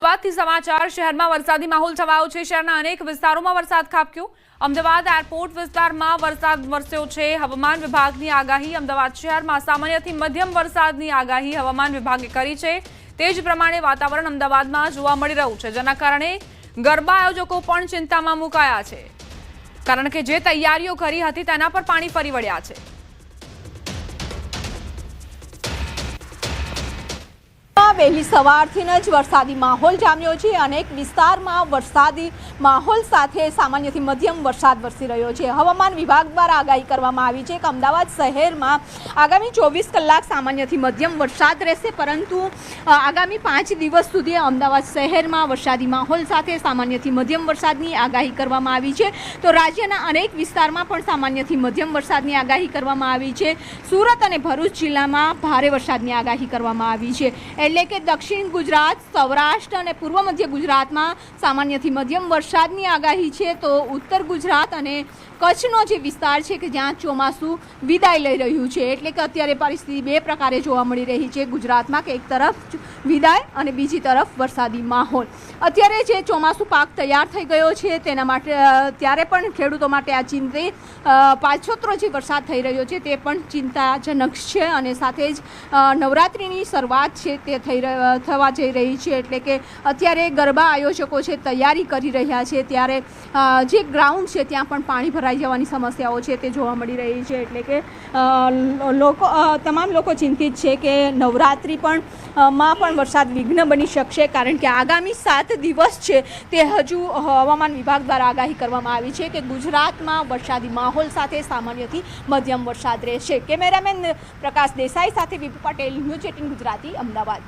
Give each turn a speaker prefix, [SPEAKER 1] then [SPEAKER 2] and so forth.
[SPEAKER 1] અમદાવાદથી સમાચાર શહેરમાં વરસાદી માહોલ છવાયો છે। શહેરના અનેક વિસ્તારોમાં વરસાદ ખાબક્યો। અમદાવાદ એરપોર્ટ વિસ્તારમાં વરસાદ વરસ્યો છે। હવામાન વિભાગની આગાહી। અમદાવાદ શહેરમાં સામાન્યથી મધ્યમ વરસાદની આગાહી હવામાન વિભાગે કરી છે। તે જ પ્રમાણે વાતાવરણ અમદાવાદમાં જોવા મળી રહ્યું છે, જેના કારણે ગરબા આયોજકો પણ ચિંતામાં મુકાયા છે, કારણ કે જે તૈયારીઓ કરી હતી તેના પર પાણી ફરી વળ્યા છે।
[SPEAKER 2] વહેલી સવારથી જ વરસાદી માહોલ જામ્યો છે। અનેક વિસ્તારમાં વરસાદી માહોલ સાથે સામાન્યથી મધ્યમ વરસાદ વરસી રહ્યો છે। હવામાન વિભાગ દ્વારા આગાહી કરવામાં આવી છે કે અમદાવાદ શહેરમાં આગામી 24 કલાક સામાન્યથી મધ્યમ વરસાદ રહેશે, પરંતુ આગામી 5 દિવસ સુધી અમદાવાદ શહેરમાં વરસાદી માહોલ સાથે સામાન્યથી મધ્યમ વરસાદની આગાહી કરવામાં આવી છે। તો રાજ્યના અનેક વિસ્તારમાં પણ સામાન્યથી મધ્યમ વરસાદની આગાહી કરવામાં આવી છે। સુરત અને ભરૂચ જિલ્લામાં ભારે વરસાદની આગાહી કરવામાં આવી છે। એટલે કે દક્ષિણ ગુજરાત, સૌરાષ્ટ્ર અને પૂર્વ મધ્ય ગુજરાતમાં સામાન્યથી મધ્યમ વરસાદની આગાહી છે। તો ઉત્તર ગુજરાત અને કચ્છનો જે વિસ્તાર છે કે જ્યાં ચોમાસું વિદાય લઈ રહ્યું છે, એટલે કે અત્યારે પરિસ્થિતિ બે પ્રકારે જોવા મળી રહી છે ગુજરાતમાં, કે એક તરફ વિદાય અને બીજી તરફ વરસાદી માહોલ। અત્યારે જે ચોમાસું પાક તૈયાર થઈ ગયો છે તેના માટે ત્યારે પણ ખેડૂતો માટે આ ચિંતિત પાછોતરો જે વરસાદ થઈ રહ્યો છે તે પણ ચિંતાજનક છે, અને સાથે જ નવરાત્રિની શરૂઆત છે તે થવા જઈ રહી છે। એટલે કે અત્યારે ગરબા આયોજકો છે તૈયારી કરી રહ્યા છે, ત્યારે જે ગ્રાઉન્ડ છે ત્યાં પણ પાણી ભરાઈ જવાની સમસ્યાઓ છે તે જોવા મળી રહી છે। એટલે કે તમામ લોકો ચિંતિત છે કે નવરાત્રિ પણ વરસાદ વિઘ્ન બની શકશે, કારણ કે આગામી 7 દિવસ છે તે હજુ હવામાન વિભાગ દ્વારા આગાહી કરવામાં આવી છે કે ગુજરાતમાં વરસાદી માહોલ સાથે સામાન્યથી મધ્યમ વરસાદ રહેશે। કેમેરામેન પ્રકાશ દેસાઈ સાથે વિપુ પટેલ, ન્યૂઝ 18 ગુજરાતી, અમદાવાદ।